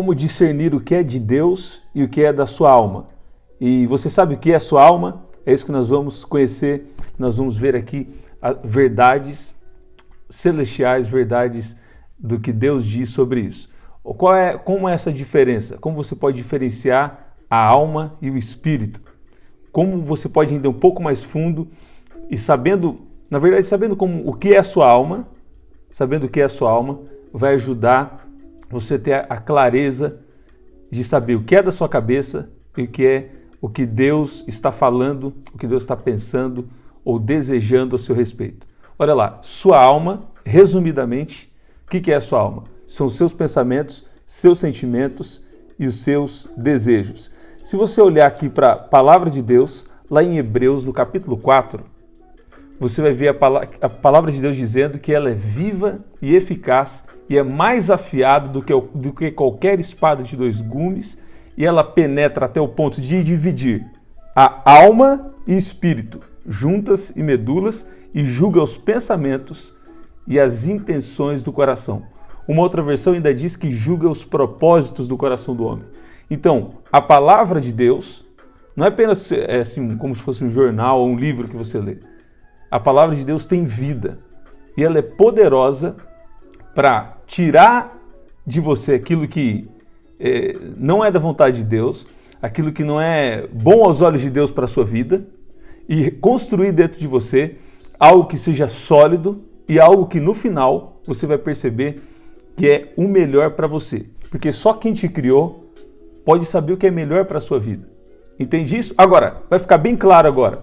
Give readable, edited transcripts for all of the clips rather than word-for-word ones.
Como discernir o que é de Deus e o que é da sua alma. E você sabe o que é a sua alma? É isso que nós vamos conhecer, nós vamos ver aqui verdades celestiais, verdades do que Deus diz sobre isso. Como é essa diferença? Como você pode diferenciar a alma e o espírito? Como você pode ir um pouco mais fundo e sabendo o que é a sua alma, vai ajudar você a ter a clareza de saber o que é da sua cabeça e o que Deus está falando, o que Deus está pensando ou desejando a seu respeito. Olha lá, sua alma, resumidamente, o que é a sua alma? São os seus pensamentos, seus sentimentos e os seus desejos. Se você olhar aqui para a palavra de Deus, lá em Hebreus, no capítulo 4, você vai ver a palavra de Deus dizendo que ela é viva e eficaz e é mais afiada do que qualquer espada de dois gumes, e ela penetra até o ponto de dividir a alma e espírito, juntas e medulas, e julga os pensamentos e as intenções do coração. Uma outra versão ainda diz que julga os propósitos do coração do homem. Então, a palavra de Deus não é apenas assim, como se fosse um jornal ou um livro que você lê. A palavra de Deus tem vida e ela é poderosa para tirar de você aquilo que não é da vontade de Deus, aquilo que não é bom aos olhos de Deus para a sua vida, e construir dentro de você algo que seja sólido e algo que no final você vai perceber que é o melhor para você. Porque só quem te criou pode saber o que é melhor para a sua vida. Entende isso? Agora, vai ficar bem claro agora.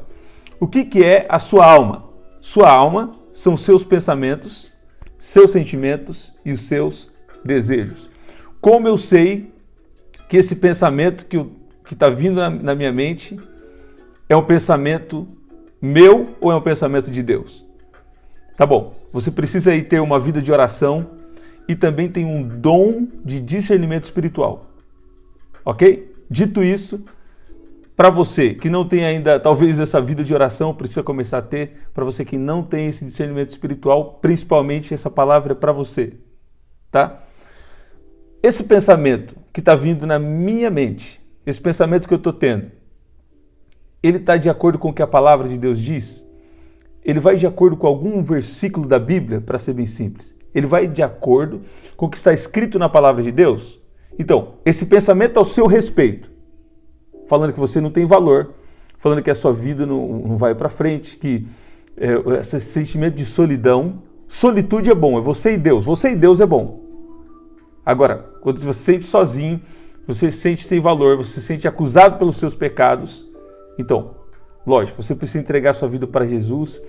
O que é a sua alma? Sua alma são seus pensamentos, seus sentimentos e os seus desejos. Como eu sei que esse pensamento que está vindo na minha mente é um pensamento meu ou é um pensamento de Deus? Tá bom, você precisa aí ter uma vida de oração e também tem um dom de discernimento espiritual. Ok? Dito isso, para você que não tem ainda, talvez, essa vida de oração, precisa começar a ter. Para você que não tem esse discernimento espiritual, principalmente essa palavra é para você, tá? Esse pensamento que está vindo na minha mente, esse pensamento que eu estou tendo, ele está de acordo com o que a palavra de Deus diz? Ele vai de acordo com algum versículo da Bíblia, para ser bem simples? Ele vai de acordo com o que está escrito na palavra de Deus? Então, esse pensamento ao seu respeito, falando que você não tem valor, falando que a sua vida não vai para frente, que esse sentimento de solidão, solitude é bom, é você e Deus é bom. Agora, quando você se sente sozinho, você se sente sem valor, você se sente acusado pelos seus pecados, então, lógico, você precisa entregar sua vida para Jesus,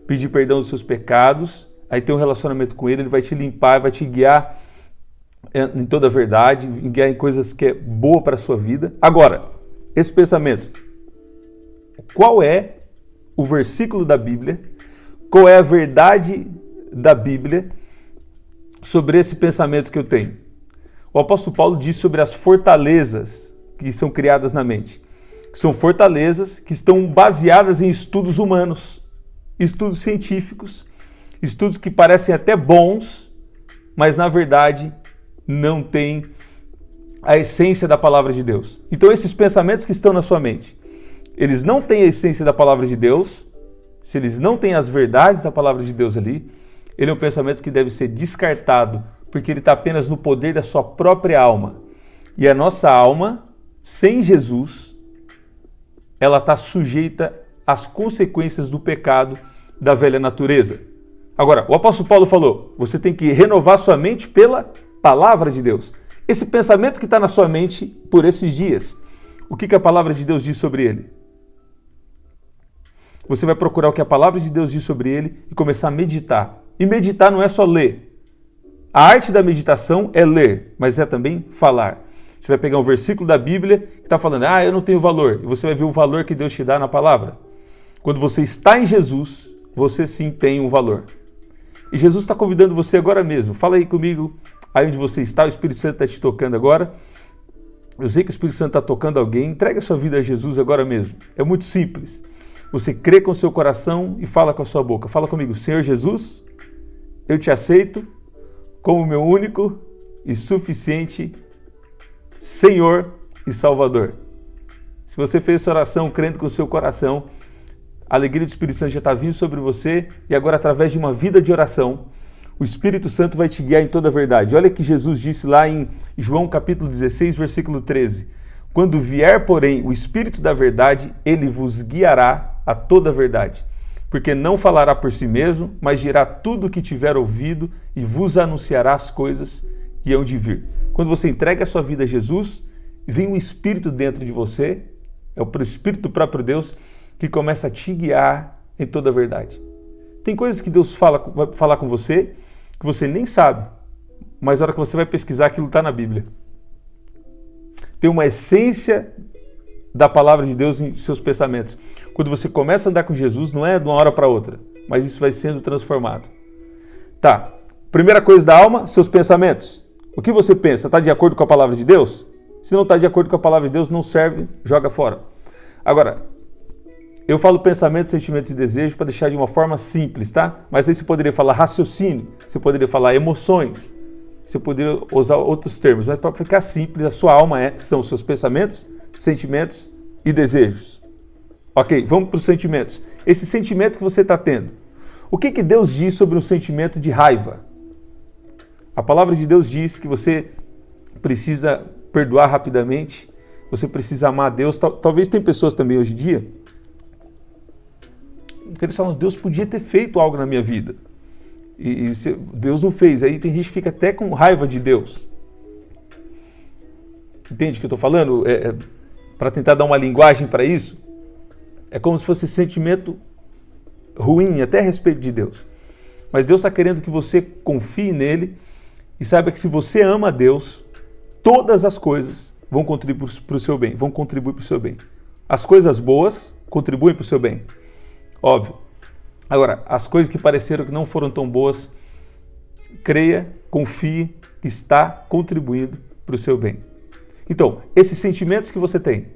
pedir perdão dos seus pecados, aí ter um relacionamento com Ele vai te limpar, vai te guiar em toda a verdade, guiar em coisas que é boa para a sua vida. Agora, esse pensamento, qual é o versículo da Bíblia, qual é a verdade da Bíblia sobre esse pensamento que eu tenho? O apóstolo Paulo diz sobre as fortalezas que são criadas na mente. São fortalezas que estão baseadas em estudos humanos, estudos científicos, estudos que parecem até bons, mas na verdade não têm a essência da palavra de Deus. Então esses pensamentos que estão na sua mente, eles não têm a essência da palavra de Deus, se eles não têm as verdades da palavra de Deus ali, ele é um pensamento que deve ser descartado, porque ele está apenas no poder da sua própria alma. E a nossa alma, sem Jesus, ela está sujeita às consequências do pecado da velha natureza. Agora, o apóstolo Paulo falou, você tem que renovar sua mente pela palavra de Deus. Esse pensamento que está na sua mente por esses dias, o que a palavra de Deus diz sobre ele? Você vai procurar o que a palavra de Deus diz sobre ele e começar a meditar. E meditar não é só ler. A arte da meditação é ler, mas é também falar. Você vai pegar um versículo da Bíblia que está falando, eu não tenho valor. E você vai ver o valor que Deus te dá na palavra. Quando você está em Jesus, você sim tem um valor. E Jesus está convidando você agora mesmo. Fala aí comigo, aí onde você está, o Espírito Santo está te tocando agora. Eu sei que o Espírito Santo está tocando alguém. Entrega a sua vida a Jesus agora mesmo. É muito simples. Você crê com o seu coração e fala com a sua boca. Fala comigo, Senhor Jesus, eu te aceito como meu único e suficiente Senhor e Salvador. Se você fez essa oração crendo com o seu coração, a alegria do Espírito Santo já está vindo sobre você e agora, através de uma vida de oração, o Espírito Santo vai te guiar em toda a verdade. Olha que Jesus disse lá em João capítulo 16, versículo 13. Quando vier, porém, o Espírito da verdade, ele vos guiará a toda a verdade. Porque não falará por si mesmo, mas dirá tudo o que tiver ouvido e vos anunciará as coisas que hão de vir. Quando você entrega a sua vida a Jesus, vem um Espírito dentro de você, é o Espírito do próprio Deus, que começa a te guiar em toda a verdade. Tem coisas que Deus vai falar com você, que você nem sabe, mas na hora que você vai pesquisar, aquilo está na Bíblia. Tem uma essência da palavra de Deus em seus pensamentos. Quando você começa a andar com Jesus, não é de uma hora para outra, mas isso vai sendo transformado. Tá, primeira coisa da alma, seus pensamentos. O que você pensa? Está de acordo com a palavra de Deus? Se não está de acordo com a palavra de Deus, não serve, joga fora. Agora, eu falo pensamentos, sentimentos e desejos para deixar de uma forma simples, tá? Mas aí você poderia falar raciocínio, você poderia falar emoções, você poderia usar outros termos, mas para ficar simples, a sua alma são os seus pensamentos, sentimentos e desejos. Ok, vamos para os sentimentos. Esse sentimento que você está tendo, o que Deus diz sobre um sentimento de raiva? A palavra de Deus diz que você precisa perdoar rapidamente, você precisa amar a Deus. Talvez tem pessoas também hoje em dia que eles falam, Deus podia ter feito algo na minha vida. E Deus não fez. Aí tem gente que fica até com raiva de Deus. Entende o que eu estou falando? Para tentar dar uma linguagem para isso, é como se fosse sentimento ruim, até a respeito de Deus. Mas Deus está querendo que você confie nele e saiba que se você ama a Deus, todas as coisas vão contribuir para o seu bem, vão contribuir para o seu bem. As coisas boas contribuem para o seu bem. Óbvio. Agora, as coisas que pareceram que não foram tão boas, creia, confie que está contribuindo para o seu bem. Então, esses sentimentos que você tem,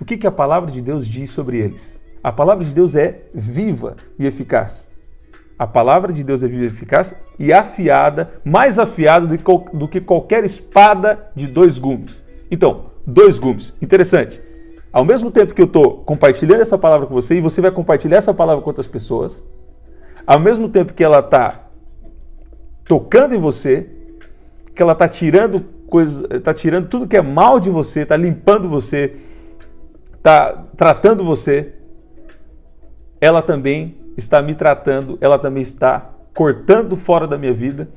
o que a palavra de Deus diz sobre eles? A palavra de Deus é viva e eficaz. A palavra de Deus é viva e eficaz e afiada, mais afiada do que qualquer espada de 2 gumes. Então, 2 gumes. Interessante. Ao mesmo tempo que eu estou compartilhando essa palavra com você, e você vai compartilhar essa palavra com outras pessoas, ao mesmo tempo que ela está tocando em você, que ela está tirando coisas, está tirando tudo que é mal de você, está limpando você, está tratando você, ela também está me tratando, ela também está cortando fora da minha vida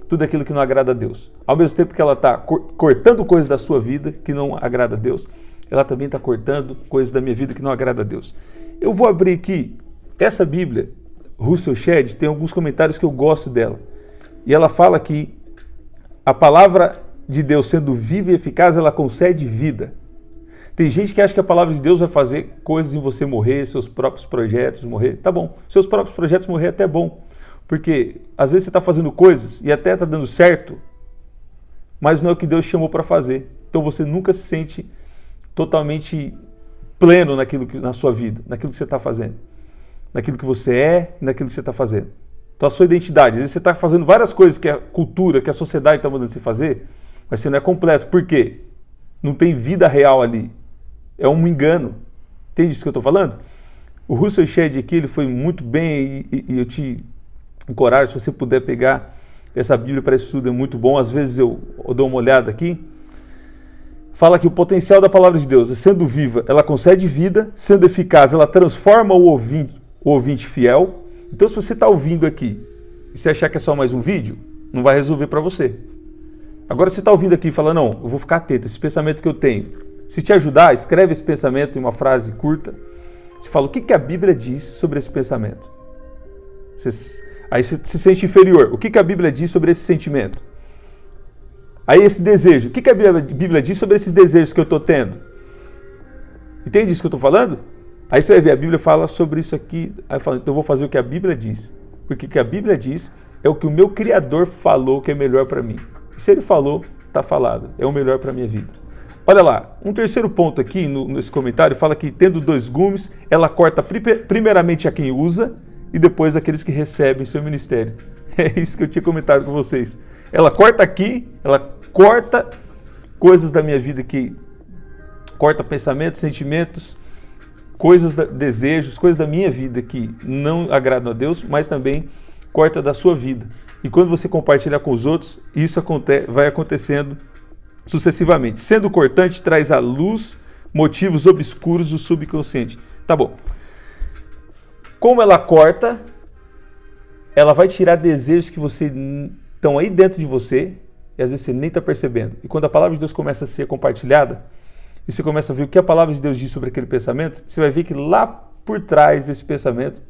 tudo aquilo que não agrada a Deus. Ao mesmo tempo que ela está cortando coisas da sua vida que não agrada a Deus, ela também está cortando coisas da minha vida que não agrada a Deus. Eu vou abrir aqui essa Bíblia, Russell Shedd, tem alguns comentários que eu gosto dela. E ela fala que a palavra de Deus sendo viva e eficaz, ela concede vida. Tem gente que acha que a palavra de Deus vai fazer coisas em você morrer, seus próprios projetos morrer. Tá bom, seus próprios projetos morrer é até bom. Porque às vezes você está fazendo coisas e até está dando certo, mas não é o que Deus chamou para fazer. Então você nunca se sente totalmente pleno na sua vida, naquilo que você está fazendo, naquilo que você é e naquilo que você está fazendo. Então a sua identidade, às vezes você está fazendo várias coisas que a cultura, que a sociedade está mandando você fazer, mas você não é completo. Por quê? Não tem vida real ali. É um engano. Entende isso que eu estou falando? O Russell Shedd aqui, ele foi muito bem e eu te encorajo, se você puder pegar essa Bíblia para esse estudo, é muito bom. Às vezes eu dou uma olhada aqui. Fala que o potencial da palavra de Deus, sendo viva, ela concede vida, sendo eficaz, ela transforma o ouvinte fiel. Então, se você está ouvindo aqui e você achar que é só mais um vídeo, não vai resolver para você. Agora, se você está ouvindo aqui e fala, não, eu vou ficar atento, esse pensamento que eu tenho. Se te ajudar, escreve esse pensamento em uma frase curta. Você fala, o que a Bíblia diz sobre esse pensamento? Aí você se sente inferior. O que a Bíblia diz sobre esse sentimento? Aí esse desejo. O que a Bíblia diz sobre esses desejos que eu estou tendo? Entende isso que eu estou falando? Aí você vai ver, a Bíblia fala sobre isso aqui. Aí fala, então eu vou fazer o que a Bíblia diz. Porque o que a Bíblia diz é o que o meu Criador falou que é melhor para mim. E se ele falou, está falado. É o melhor para a minha vida. Olha lá, um terceiro ponto aqui nesse comentário fala que tendo 2 gumes, ela corta primeiramente a quem usa e depois aqueles que recebem seu ministério. É isso que eu tinha comentado com vocês. Ela corta aqui, ela corta coisas da minha vida que corta pensamentos, sentimentos, desejos, coisas da minha vida que não agradam a Deus, mas também corta da sua vida. E quando você compartilhar com os outros, isso vai acontecendo sucessivamente. Sendo cortante, traz à luz motivos obscuros do subconsciente. Tá bom. Como ela corta, ela vai tirar desejos que estão aí dentro de você e às vezes você nem está percebendo. E quando a palavra de Deus começa a ser compartilhada, e você começa a ver o que a palavra de Deus diz sobre aquele pensamento, você vai ver que lá por trás desse pensamento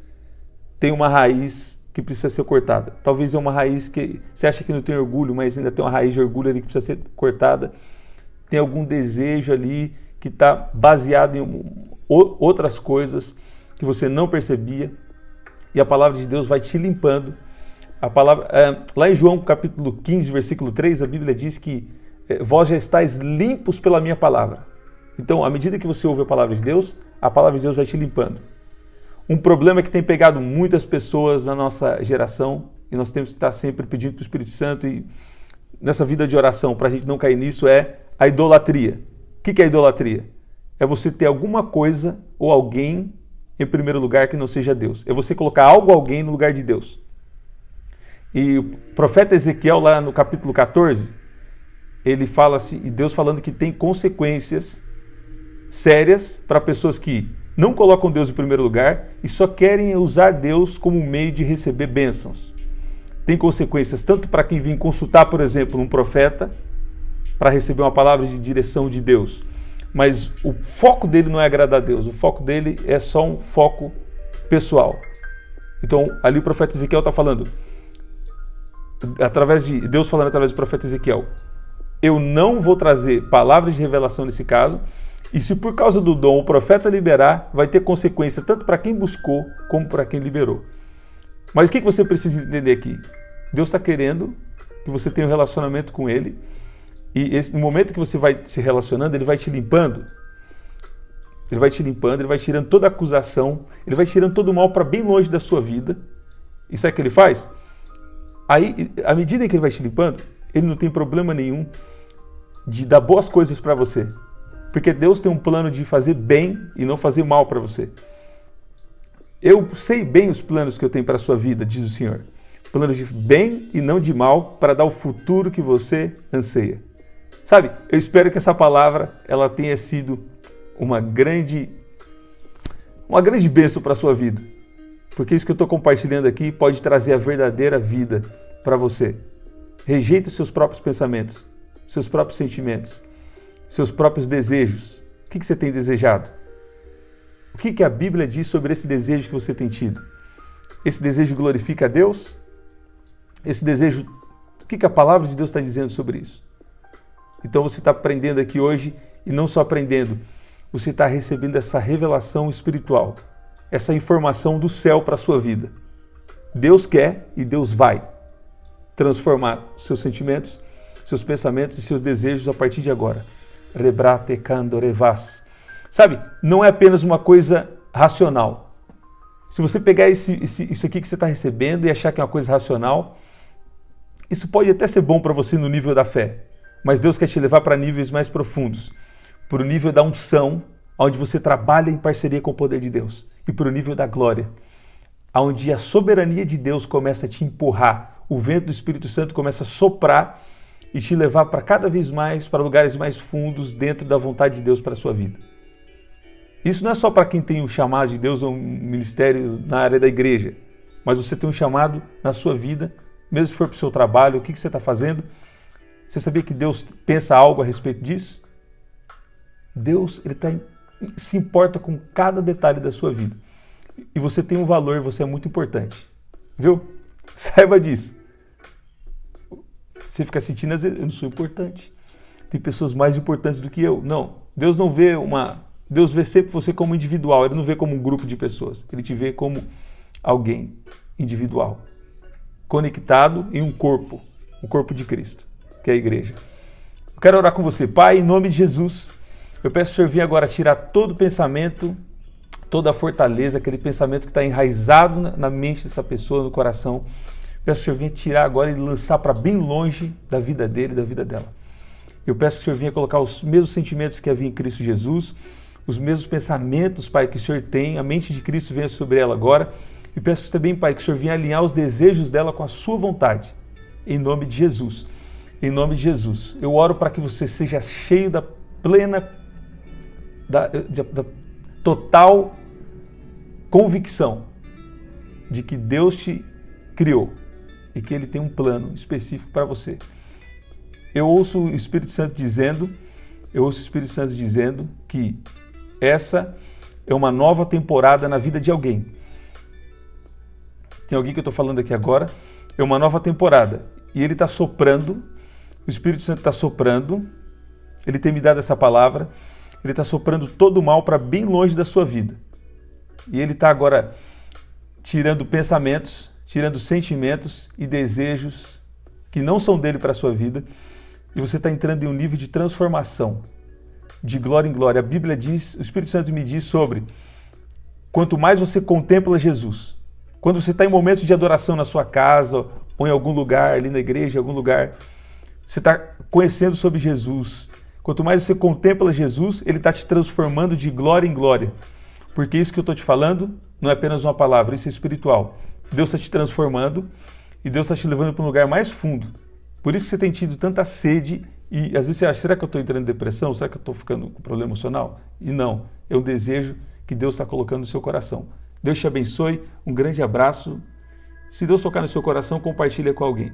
tem uma raiz que precisa ser cortada. Talvez é uma raiz que você acha que não tem orgulho, mas ainda tem uma raiz de orgulho ali que precisa ser cortada. Tem algum desejo ali que está baseado em outras coisas que você não percebia. E a palavra de Deus vai te limpando. Lá em João capítulo 15, versículo 3, a Bíblia diz que vós já estáis limpos pela minha palavra. Então, à medida que você ouve a palavra de Deus vai te limpando. Um problema que tem pegado muitas pessoas na nossa geração, e nós temos que estar sempre pedindo para o Espírito Santo, e nessa vida de oração, para a gente não cair nisso, é a idolatria. O que é a idolatria? É você ter alguma coisa ou alguém em primeiro lugar que não seja Deus. É você colocar algo ou alguém no lugar de Deus. E o profeta Ezequiel, lá no capítulo 14, ele fala assim, e Deus falando que tem consequências sérias para pessoas que não colocam Deus em primeiro lugar e só querem usar Deus como meio de receber bênçãos. Tem consequências tanto para quem vem consultar, por exemplo, um profeta para receber uma palavra de direção de Deus, mas o foco dele não é agradar a Deus, o foco dele é só um foco pessoal. Então, ali o profeta Ezequiel está falando, Deus falando através do profeta Ezequiel, eu não vou trazer palavras de revelação nesse caso, e se por causa do dom o profeta liberar, vai ter consequência tanto para quem buscou como para quem liberou. Mas o que você precisa entender aqui? Deus está querendo que você tenha um relacionamento com Ele, e no momento que você vai se relacionando, Ele vai te limpando. Ele vai te limpando, Ele vai tirando toda a acusação, Ele vai tirando todo o mal para bem longe da sua vida. E sabe o que Ele faz? Aí, à medida em que Ele vai te limpando, Ele não tem problema nenhum de dar boas coisas para você. Porque Deus tem um plano de fazer bem e não fazer mal para você. Eu sei bem os planos que eu tenho para a sua vida, diz o Senhor. Planos de bem e não de mal, para dar o futuro que você anseia. Sabe, eu espero que essa palavra ela tenha sido uma grande bênção para a sua vida. Porque isso que eu estou compartilhando aqui pode trazer a verdadeira vida para você. Rejeite os seus próprios pensamentos, seus próprios sentimentos, seus próprios desejos. O que você tem desejado? O que a Bíblia diz sobre esse desejo que você tem tido? Esse desejo glorifica a Deus? Esse desejo, o que a palavra de Deus está dizendo sobre isso? Então você está aprendendo aqui hoje, e não só aprendendo, você está recebendo essa revelação espiritual, essa informação do céu para a sua vida. Deus quer e Deus vai transformar seus sentimentos, seus pensamentos e seus desejos a partir de agora. Rebrate kando revas. Sabe, não é apenas uma coisa racional. Se você pegar isso aqui que você está recebendo e achar que é uma coisa racional, isso pode até ser bom para você no nível da fé, mas Deus quer te levar para níveis mais profundos, para o nível da unção, onde você trabalha em parceria com o poder de Deus, e para o nível da glória, onde a soberania de Deus começa a te empurrar, o vento do Espírito Santo começa a soprar e te levar para cada vez mais, para lugares mais fundos dentro da vontade de Deus para a sua vida. Isso não é só para quem tem o chamado de Deus ou um ministério na área da igreja, mas você tem um chamado na sua vida, mesmo se for para o seu trabalho, o que você está fazendo. Você sabia que Deus pensa algo a respeito disso? Deus se importa com cada detalhe da sua vida. E você tem um valor, você é muito importante. Viu? Saiba disso. Você fica sentindo, às vezes, eu não sou importante. Tem pessoas mais importantes do que eu. Não, Deus não vê Deus vê sempre você como individual, Ele não vê como um grupo de pessoas. Ele te vê como alguém individual, conectado em um corpo, o corpo de Cristo, que é a igreja. Eu quero orar com você. Pai, em nome de Jesus, eu peço que o Senhor venha agora tirar todo pensamento, toda a fortaleza, aquele pensamento que está enraizado na mente dessa pessoa, no coração. Peço que o Senhor venha tirar agora e lançar para bem longe da vida dele e da vida dela. Eu peço que o Senhor venha colocar os mesmos sentimentos que havia em Cristo Jesus, os mesmos pensamentos, Pai, que o Senhor tem, a mente de Cristo venha sobre ela agora. E peço também, Pai, que o Senhor venha alinhar os desejos dela com a sua vontade, em nome de Jesus. Em nome de Jesus. Eu oro para que você seja cheio da plena, da total convicção de que Deus te criou e que Ele tem um plano específico para você. Eu ouço o Espírito Santo dizendo que essa é uma nova temporada na vida de alguém. Tem alguém que eu estou falando aqui agora, é uma nova temporada. E Ele está soprando, o Espírito Santo está soprando, Ele tem me dado essa palavra, Ele está soprando todo o mal para bem longe da sua vida. E Ele está agora tirando pensamentos, tirando sentimentos e desejos que não são dele para a sua vida. E você está entrando em um nível de transformação, de glória em glória. A Bíblia diz, o Espírito Santo me diz sobre quanto mais você contempla Jesus, quando você está em momentos de adoração na sua casa ou em algum lugar, ali na igreja, em algum lugar, você está conhecendo sobre Jesus. Quanto mais você contempla Jesus, Ele está te transformando de glória em glória. Porque isso que eu estou te falando não é apenas uma palavra, isso é espiritual. Deus está te transformando e Deus está te levando para um lugar mais fundo. Por isso que você tem tido tanta sede e às vezes você acha, será que eu estou entrando em depressão? Será que eu estou ficando com problema emocional? E não, é um desejo que Deus está colocando no seu coração. Deus te abençoe, um grande abraço. Se Deus tocar no seu coração, compartilha com alguém.